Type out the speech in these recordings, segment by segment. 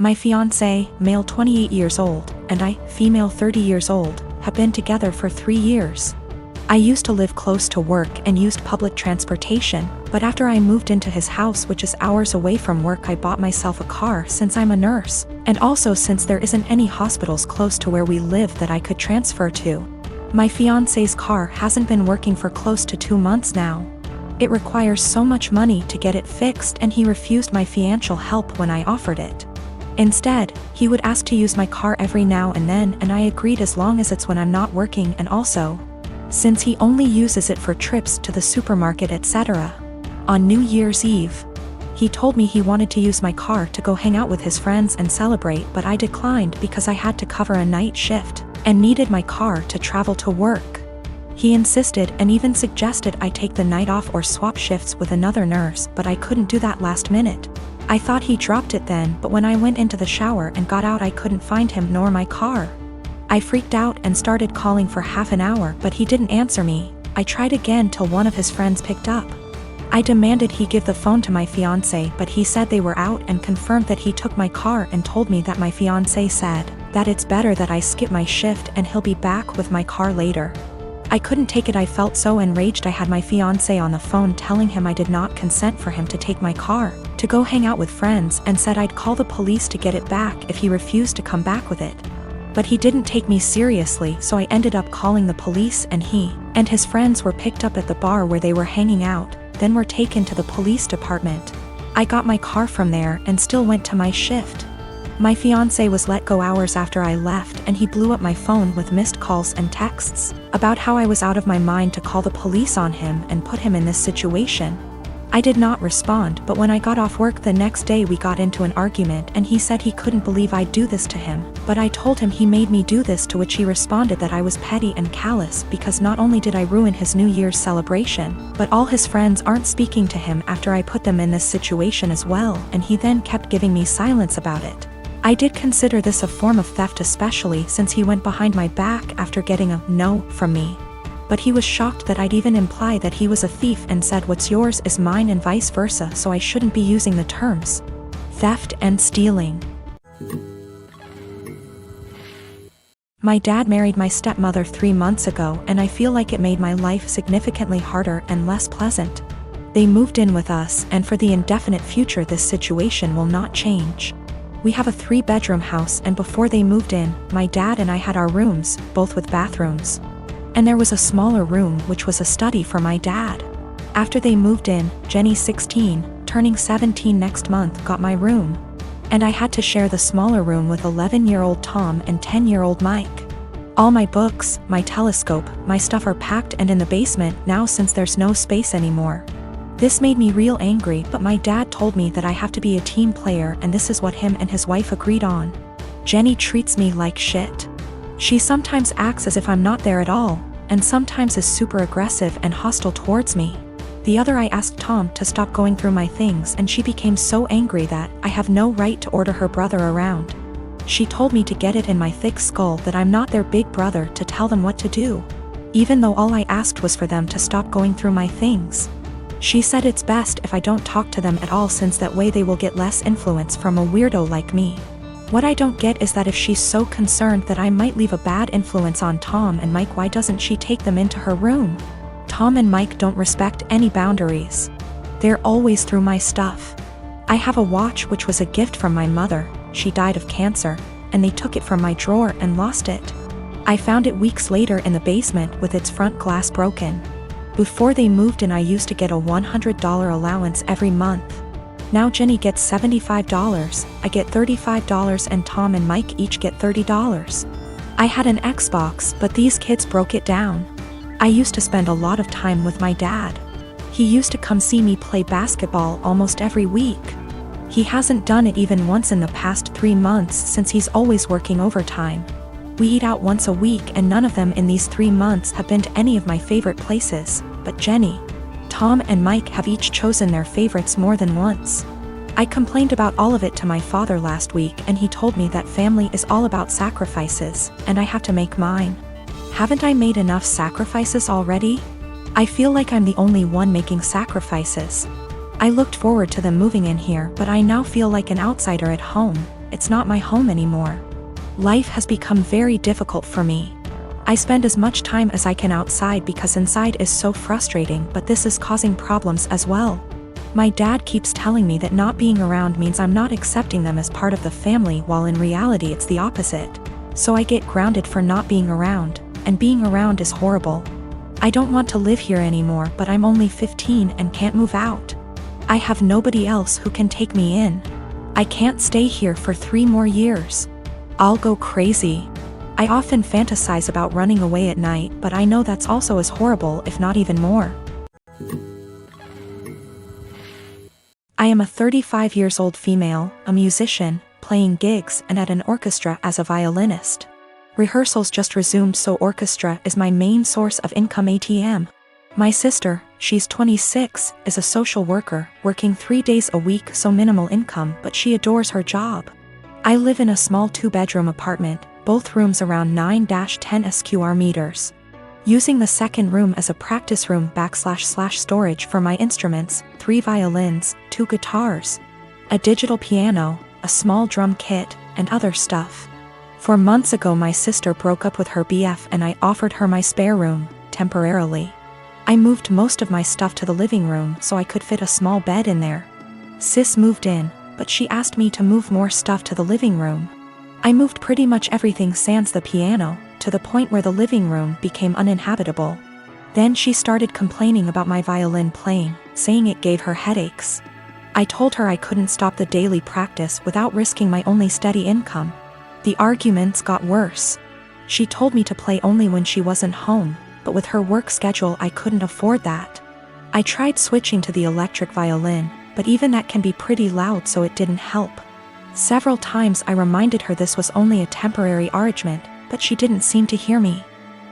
My fiancé, male 28 years old, and I, female 30 years old, have been together for 3 years. I used to live close to work and used public transportation, but after I moved into his house, which is hours away from work, I bought myself a car since I'm a nurse, and also since there isn't any hospitals close to where we live that I could transfer to. My fiancé's car hasn't been working for close to 2 months now. It requires so much money to get it fixed, and he refused my financial help when I offered it. Instead, he would ask to use my car every now and then, and I agreed as long as it's when I'm not working, and also, since he only uses it for trips to the supermarket, etc. On New Year's Eve, he told me he wanted to use my car to go hang out with his friends and celebrate, but I declined because I had to cover a night shift and needed my car to travel to work. He insisted and even suggested I take the night off or swap shifts with another nurse, but I couldn't do that last minute. I thought he dropped it then, but when I went into the shower and got out, I couldn't find him nor my car. I freaked out and started calling for half an hour, but he didn't answer me. I tried again till one of his friends picked up. I demanded he give the phone to my fiancé, but he said they were out and confirmed that he took my car and told me that my fiancé said that it's better that I skip my shift and he'll be back with my car later. I couldn't take it. I felt so enraged. I had my fiancé on the phone telling him I did not consent for him to take my car to go hang out with friends, and said I'd call the police to get it back if he refused to come back with it. But he didn't take me seriously, so I ended up calling the police, and he and his friends were picked up at the bar where they were hanging out, then were taken to the police department. I got my car from there and still went to my shift. My fiancé was let go hours after I left, and he blew up my phone with missed calls and texts about how I was out of my mind to call the police on him and put him in this situation. I did not respond, but when I got off work the next day, we got into an argument, and he said he couldn't believe I'd do this to him, but I told him he made me do this, to which he responded that I was petty and callous because not only did I ruin his New Year's celebration, but all his friends aren't speaking to him after I put them in this situation as well, and he then kept giving me silence about it. I did consider this a form of theft, especially since he went behind my back after getting a no from me. But he was shocked that I'd even imply that he was a thief and said what's yours is mine and vice versa, so I shouldn't be using the terms theft and stealing. My dad married my stepmother 3 months ago, and I feel like it made my life significantly harder and less pleasant. They moved in with us, and for the indefinite future this situation will not change. We have a 3-bedroom house, and before they moved in, my dad and I had our rooms, both with bathrooms. And there was a smaller room which was a study for my dad. After they moved in, Jenny, 16, turning 17 next month, got my room. And I had to share the smaller room with 11-year-old Tom and 10-year-old Mike. All my books, my telescope, my stuff are packed and in the basement now since there's no space anymore. This made me real angry, but my dad told me that I have to be a team player, and this is what him and his wife agreed on. Jenny treats me like shit. She sometimes acts as if I'm not there at all, and sometimes is super aggressive and hostile towards me. The other, I asked Tom to stop going through my things, and she became so angry that I have no right to order her brother around. She told me to get it in my thick skull that I'm not their big brother to tell them what to do, even though all I asked was for them to stop going through my things. She said it's best if I don't talk to them at all, since that way they will get less influence from a weirdo like me. What I don't get is that if she's so concerned that I might leave a bad influence on Tom and Mike, why doesn't she take them into her room? Tom and Mike don't respect any boundaries. They're always through my stuff. I have a watch which was a gift from my mother. She died of cancer, and they took it from my drawer and lost it. I found it weeks later in the basement with its front glass broken. Before they moved in, I used to get a $100 allowance every month. Now Jenny gets $75, I get $35, and Tom and Mike each get $30. I had an Xbox, but these kids broke it down. I used to spend a lot of time with my dad. He used to come see me play basketball almost every week. He hasn't done it even once in the past 3 months since he's always working overtime. We eat out once a week, and none of them in these 3 months have been to any of my favorite places, but Jenny, Tom and Mike have each chosen their favorites more than once. I complained about all of it to my father last week, and he told me that family is all about sacrifices, and I have to make mine. Haven't I made enough sacrifices already? I feel like I'm the only one making sacrifices. I looked forward to them moving in here, but I now feel like an outsider at home, it's not my home anymore. Life has become very difficult for me. I spend as much time as I can outside because inside is so frustrating, but this is causing problems as well. My dad keeps telling me that not being around means I'm not accepting them as part of the family, while in reality it's the opposite. So I get grounded for not being around, and being around is horrible. I don't want to live here anymore, but I'm only 15 and can't move out. I have nobody else who can take me in. I can't stay here for 3 more years. I'll go crazy. I often fantasize about running away at night, but I know that's also as horrible, if not even more. I am a 35 years old female, a musician, playing gigs and at an orchestra as a violinist. Rehearsals just resumed, so orchestra is my main source of income ATM. My sister, she's 26, is a social worker, working 3 days a week, so minimal income, but she adores her job. I live in a small 2-bedroom apartment, both rooms around 9-10 square meters. Using the second room as a practice room / storage for my instruments, 3 violins, 2 guitars, a digital piano, a small drum kit, and other stuff. 4 months ago my sister broke up with her BF and I offered her my spare room, temporarily. I moved most of my stuff to the living room so I could fit a small bed in there. Sis moved in, but she asked me to move more stuff to the living room. I moved pretty much everything sans the piano, to the point where the living room became uninhabitable. Then she started complaining about my violin playing, saying it gave her headaches. I told her I couldn't stop the daily practice without risking my only steady income. The arguments got worse. She told me to play only when she wasn't home, but with her work schedule I couldn't afford that. I tried switching to the electric violin, but even that can be pretty loud, so it didn't help. Several times I reminded her this was only a temporary arrangement, but she didn't seem to hear me.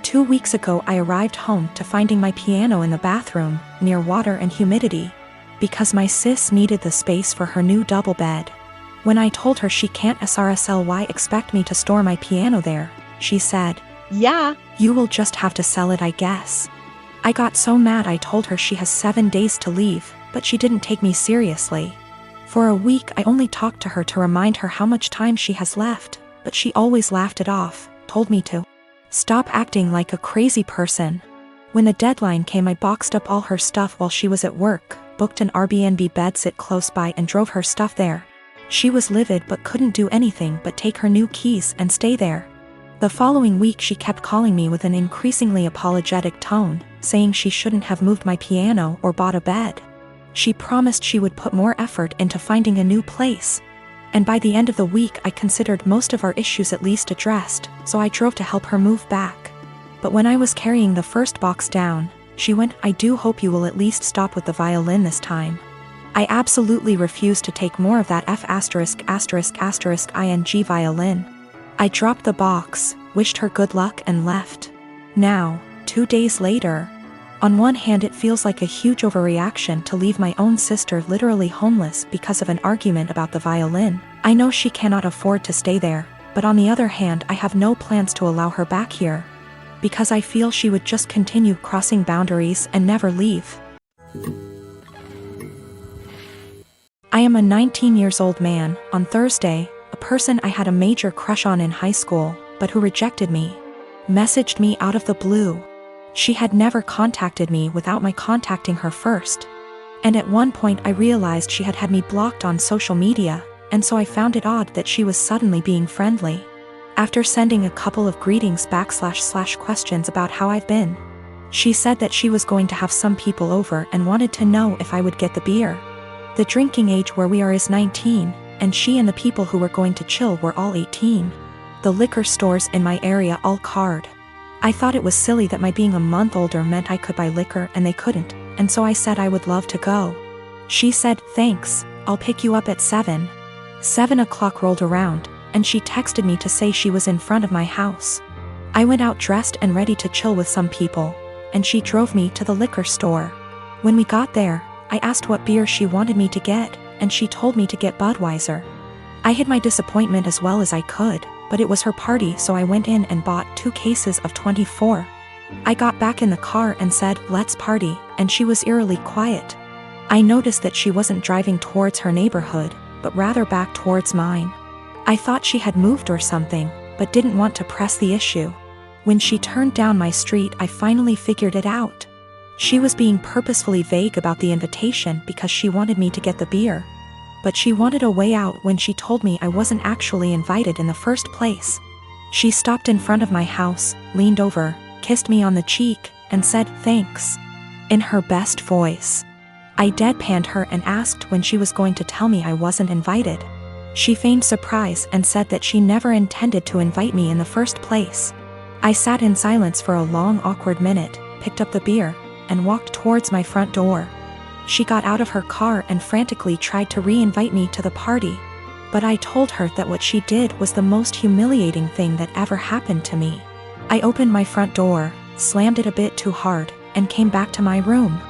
2 weeks ago I arrived home to finding my piano in the bathroom, near water and humidity, because my sis needed the space for her new double bed. When I told her she can't SRSLY expect me to store my piano there, she said, "Yeah, you will just have to sell it, I guess." I got so mad I told her she has 7 days to leave, but she didn't take me seriously. For a week I only talked to her to remind her how much time she has left, but she always laughed it off, told me to stop acting like a crazy person. When the deadline came I boxed up all her stuff while she was at work, booked an Airbnb bedsit close by and drove her stuff there. She was livid but couldn't do anything but take her new keys and stay there. The following week she kept calling me with an increasingly apologetic tone, saying she shouldn't have moved my piano or bought a bed. She promised she would put more effort into finding a new place. And by the end of the week I considered most of our issues at least addressed, so I drove to help her move back. But when I was carrying the first box down, she went, "I do hope you will at least stop with the violin this time." I absolutely refused to take more of that F******ing violin. I dropped the box, wished her good luck and left. Now, 2 days later, on one hand it feels like a huge overreaction to leave my own sister literally homeless because of an argument about the violin. I know she cannot afford to stay there, but on the other hand I have no plans to allow her back here, because I feel she would just continue crossing boundaries and never leave. I am a 19 years old man. On Thursday, a person I had a major crush on in high school, but who rejected me, messaged me out of the blue. She had never contacted me without my contacting her first. And at one point I realized she had me blocked on social media, and so I found it odd that she was suddenly being friendly. After sending a couple of greetings / questions about how I've been, she said that she was going to have some people over and wanted to know if I would get the beer. The drinking age where we are is 19, and she and the people who were going to chill were all 18. The liquor stores in my area all card. I thought it was silly that my being a month older meant I could buy liquor and they couldn't, and so I said I would love to go. She said, "Thanks, I'll pick you up at 7. 7 o'clock rolled around, and she texted me to say she was in front of my house. I went out dressed and ready to chill with some people, and she drove me to the liquor store. When we got there, I asked what beer she wanted me to get, and she told me to get Budweiser. I hid my disappointment as well as I could, but it was her party, so I went in and bought 2 cases of 24. I got back in the car and said, "Let's party," and she was eerily quiet. I noticed that she wasn't driving towards her neighborhood, but rather back towards mine. I thought she had moved or something, but didn't want to press the issue. When she turned down my street, I finally figured it out. She was being purposefully vague about the invitation because she wanted me to get the beer. But she wanted a way out when she told me I wasn't actually invited in the first place. She stopped in front of my house, leaned over, kissed me on the cheek, and said thanks. In her best voice. I deadpanned her and asked when she was going to tell me I wasn't invited. She feigned surprise and said that she never intended to invite me in the first place. I sat in silence for a long, awkward minute, picked up the beer, and walked towards my front door. She got out of her car and frantically tried to re-invite me to the party. But I told her that what she did was the most humiliating thing that ever happened to me. I opened my front door, slammed it a bit too hard, and came back to my room.